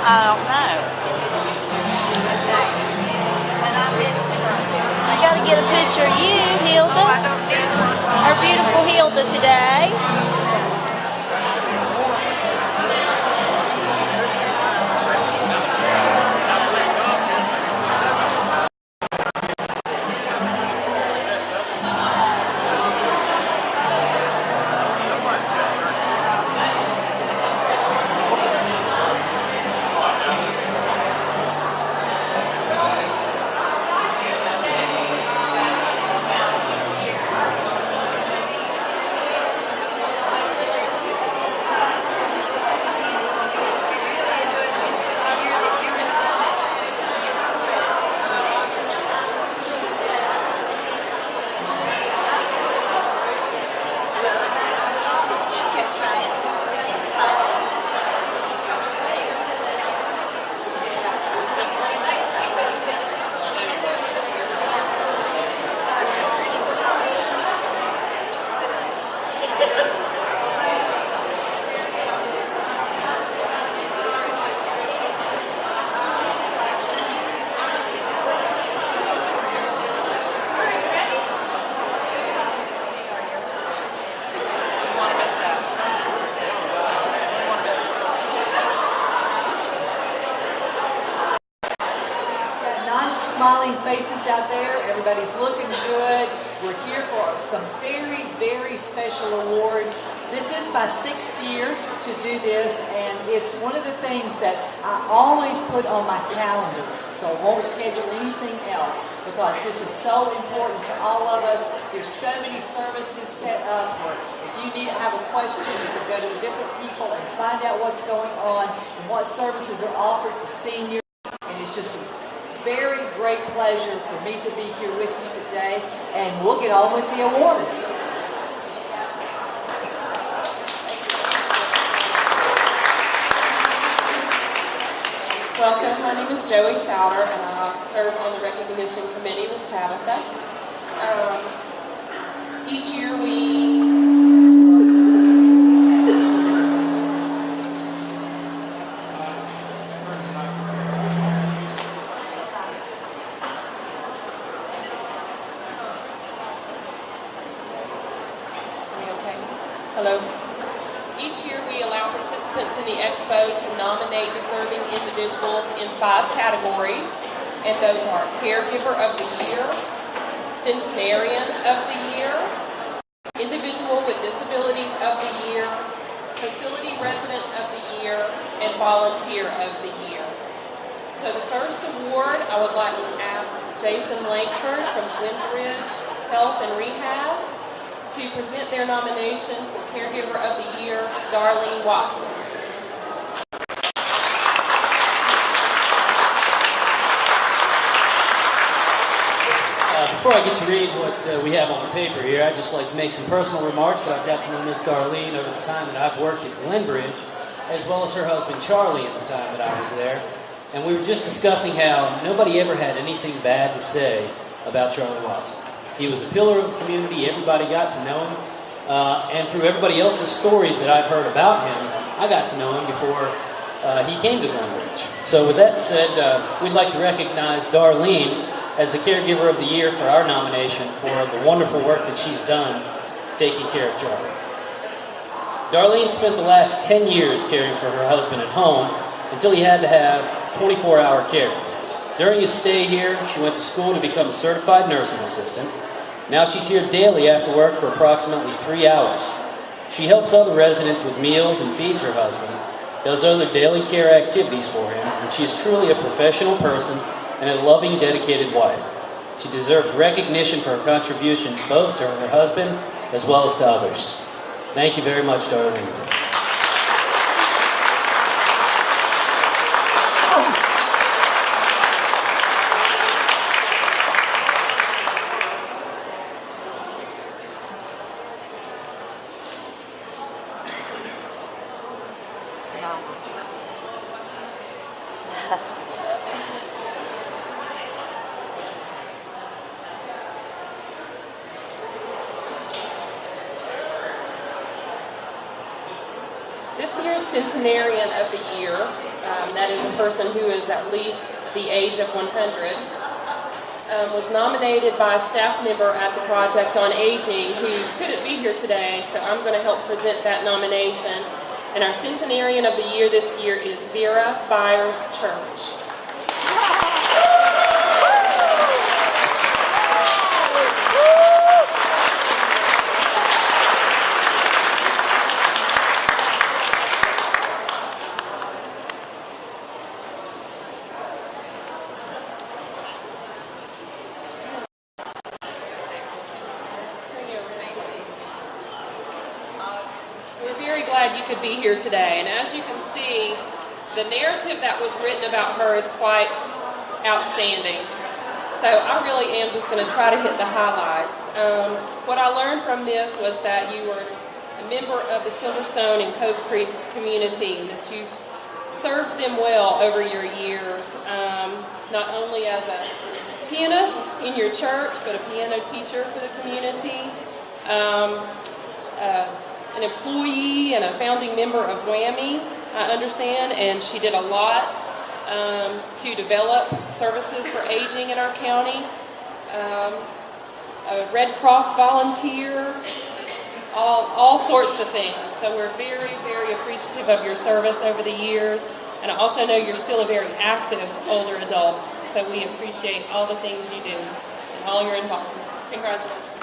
I don't know. I got to get a picture of you, Hilda. Our beautiful Hilda today. Smiling faces out there. Everybody's looking good. We're here for some very, very special awards. This is my 6th year to do this, and it's one of the things that I always put on my calendar, so I won't schedule anything else, because this is so important to all of us. There's so many services set up where if you have a question, you can go to the different people and find out what's going on and what services are offered to seniors, and it's just a very great pleasure for me to be here with you today, and we'll get on with the awards. Welcome, my name is Joey Souter, and I serve on the recognition committee with Tabitha. Each year we allow participants in the expo to nominate deserving individuals in 5 categories, and those are Caregiver of the Year, Centenarian of the Year, Individual with Disabilities of the Year, Facility Resident of the Year, and Volunteer of the Year. So the first award, I would like to ask Jason Langford from Glenbridge Health and Rehab to present their nomination for Caregiver of the Year, Darlene Watson. Before I get to read what we have on the paper here, I'd just like to make some personal remarks that I've got to know Miss Darlene over the time that I've worked at Glenbridge, as well as her husband Charlie at the time that I was there. And we were just discussing how nobody ever had anything bad to say about Charlie Watson. He was a pillar of the community. Everybody got to know him. And through everybody else's stories that I've heard about him, I got to know him before he came to Glenbridge. So with that said, we'd like to recognize Darlene as the Caregiver of the Year for our nomination for the wonderful work that she's done taking care of Charlie. Darlene spent the last 10 years caring for her husband at home until he had to have 24-hour care. During his stay here, she went to school to become a certified nursing assistant. Now she's here daily after work for approximately 3 hours. She helps other residents with meals and feeds her husband, does other daily care activities for him, and she is truly a professional person and a loving, dedicated wife. She deserves recognition for her contributions both to her husband as well as to others. Thank you very much, Darlene. This year's Centenarian of the Year That is a person who is at least the age of 100. Was nominated by a staff member at the Project on Aging who couldn't be here today, so I'm going to help present that nomination. And our Centenarian of the Year this year is Vera Church. Glad you could be here today, and as you can see, the narrative that was written about her is quite outstanding. So I really am just going to try to hit the highlights. What I learned from this was that you were a member of the Silverstone and Cove Creek community, that you served them well over your years, not only as a pianist in your church, but a piano teacher for the community. An employee and a founding member of WAMI, I understand, and she did a lot to develop services for aging in our county. A Red Cross volunteer, all sorts of things. So we're very, very appreciative of your service over the years, and I also know you're still a very active older adult, so we appreciate all the things you do and all your involvement. Congratulations.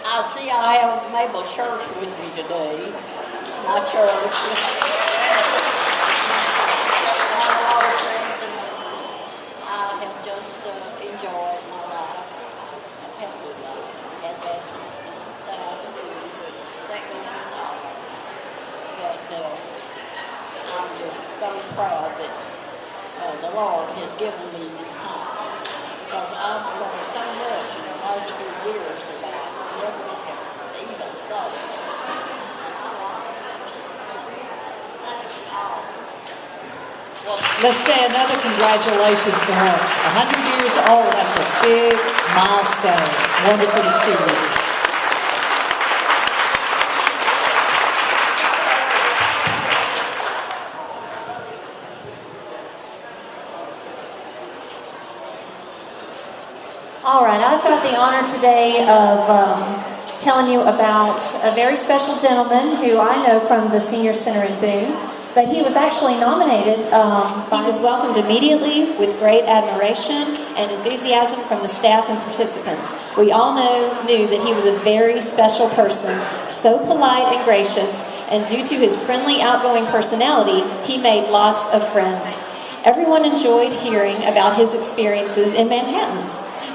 I see I have Mabel Church with me today, my church. I have a lot of friends and those. I have just enjoyed my life. I've had a good life. Had that things that I could do, but that goes with all of us. But I'm just so proud that the Lord has given me this time, because I've learned so much in the last few years that I never have even thought of. Let's say another congratulations for her. 100 years old, that's a big milestone. Wonderful to see you. All right, I've got the honor today of telling you about a very special gentleman who I know from the Senior Center in Boone, but he was actually nominated. He was welcomed immediately with great admiration and enthusiasm from the staff and participants. We all knew that he was a very special person, so polite and gracious, and due to his friendly, outgoing personality, he made lots of friends. Everyone enjoyed hearing about his experiences in Manhattan.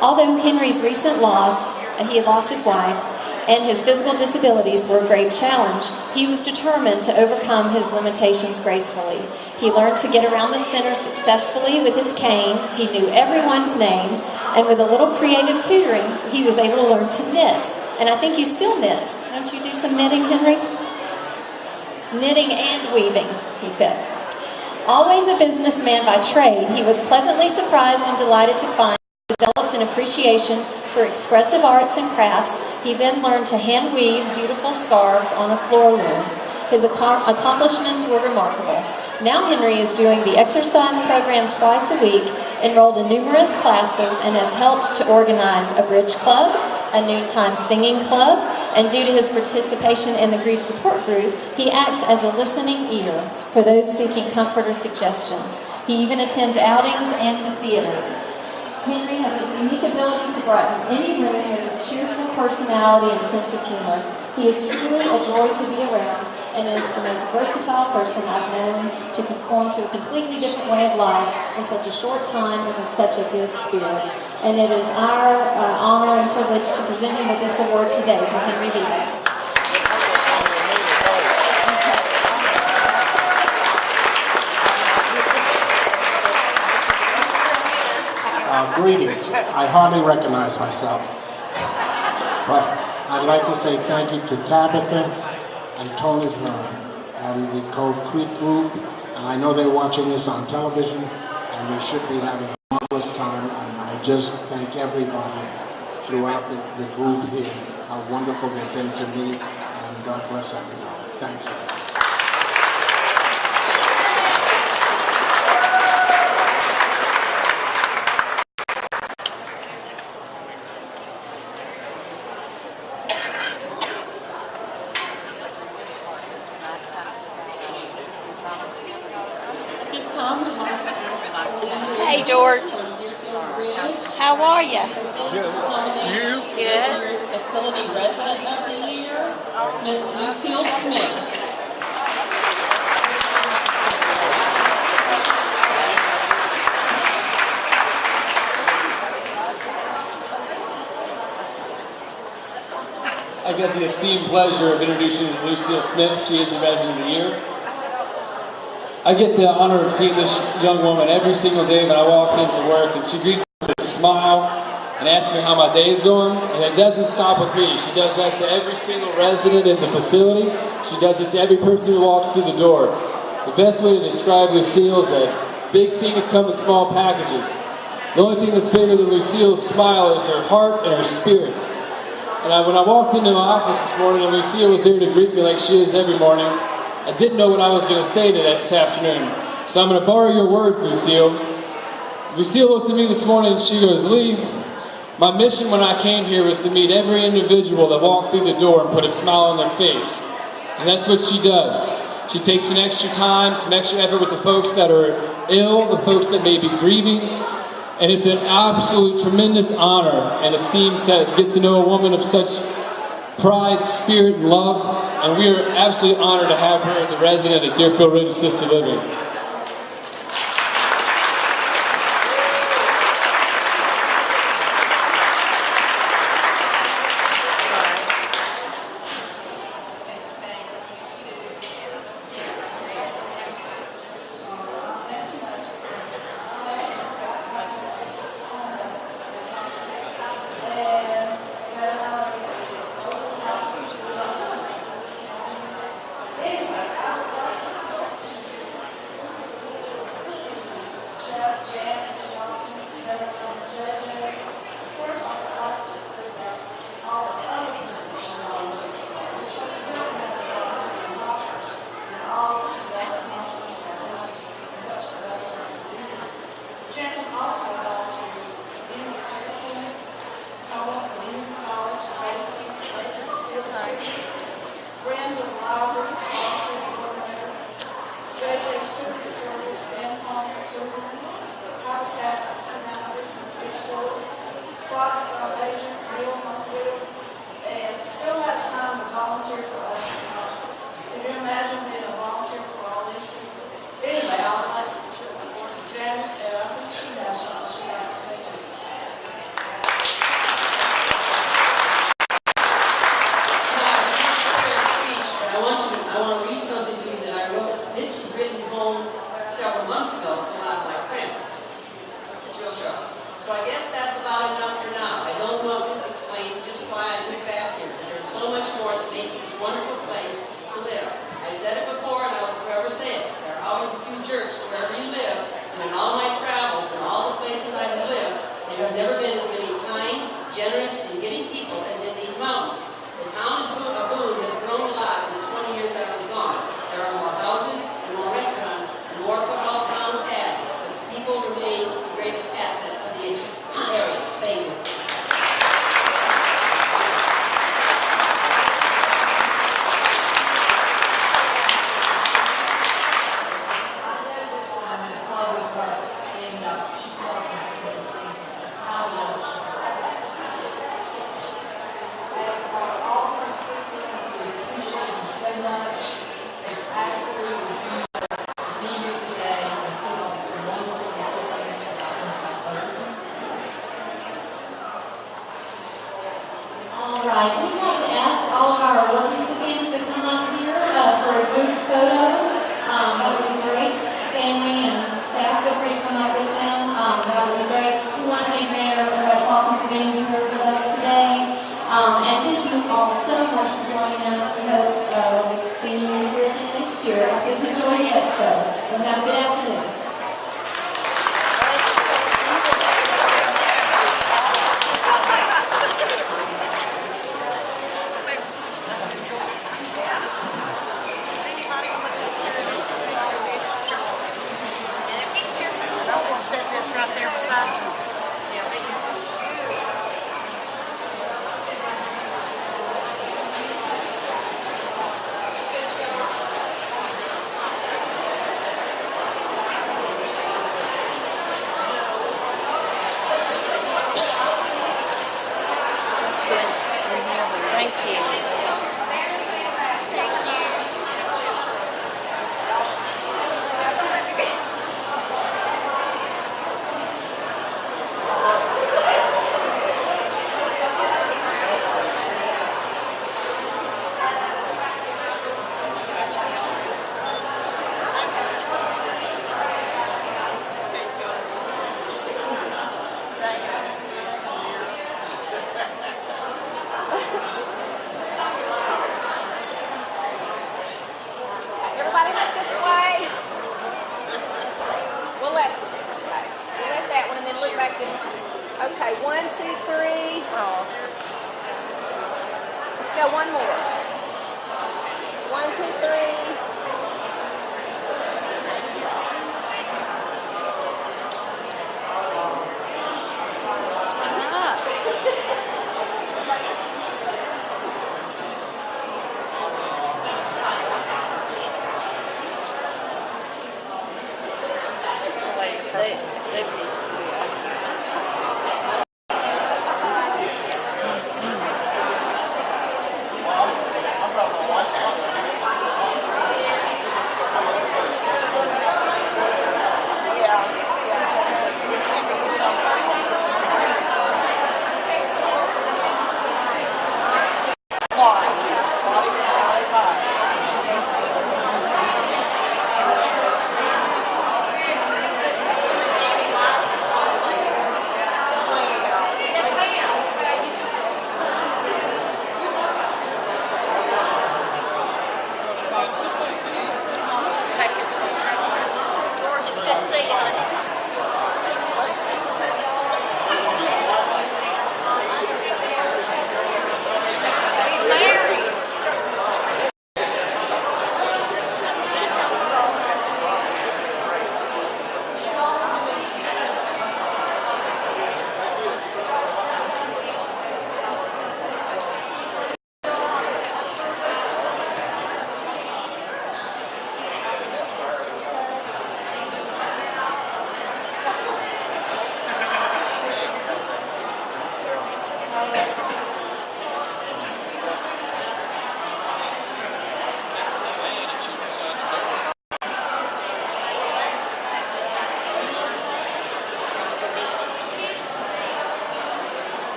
Although Henry's recent loss, he had lost his wife, and his physical disabilities were a great challenge, he was determined to overcome his limitations gracefully. He learned to get around the center successfully with his cane, he knew everyone's name, and with a little creative tutoring, he was able to learn to knit. And I think you still knit. Don't you do some knitting, Henry? Knitting and weaving, he says. Always a businessman by trade, he was pleasantly surprised and delighted to find developed an appreciation for expressive arts and crafts. He then learned to hand weave beautiful scarves on a floor loom. His accomplishments were remarkable. Now Henry is doing the exercise program twice a week, enrolled in numerous classes, and has helped to organize a bridge club, a noontime singing club, and due to his participation in the grief support group, he acts as a listening ear for those seeking comfort or suggestions. He even attends outings and the theater. Henry has a unique ability to brighten any room with his cheerful personality and sense of humor. He is truly a joy to be around and is the most versatile person I've known to conform to a completely different way of life in such a short time and with such a good spirit. And it is our honor and privilege to present him with this award today to Henry Vera. Greetings. I hardly recognize myself. But I'd like to say thank you to Tabitha and Tony's and the Cove Creek group. And I know they're watching this on television, and we should be having a marvelous time. And I just thank everybody throughout the group here, how wonderful they've been to me, and God bless everyone. Thank you. Hey, George. How are you? Good. You? Good. Facility resident of the year, Ms. Lucille Smith. I get the esteemed pleasure of introducing Lucille Smith. She is the resident of the year. I get the honor of seeing this young woman every single day when I walk into work, and she greets me with a smile and asks me how my day is going. And it doesn't stop with me. She does that to every single resident in the facility. She does it to every person who walks through the door. The best way to describe Lucille is that big things come in small packages. The only thing that's bigger than Lucille's smile is her heart and her spirit. And when I walked into my office this morning and Lucille was there to greet me like she is every morning, I didn't know what I was going to say to that this afternoon. So I'm going to borrow your words, Lucille. Lucille looked at me this morning and she goes, "Lee, my mission when I came here was to meet every individual that walked through the door and put a smile on their face." And that's what she does. She takes some extra time, some extra effort with the folks that are ill, the folks that may be grieving. And it's an absolute tremendous honor and esteem to get to know a woman of such pride, spirit, and love. And we are absolutely honored to have her as a resident at Deerfield Ridge Assisted Living. And thank you all Thank you. Everybody look this way. Let's see. We'll let that one and then look back this way. Okay, 1, 2, 3. Let's go one more. 1, 2, 3.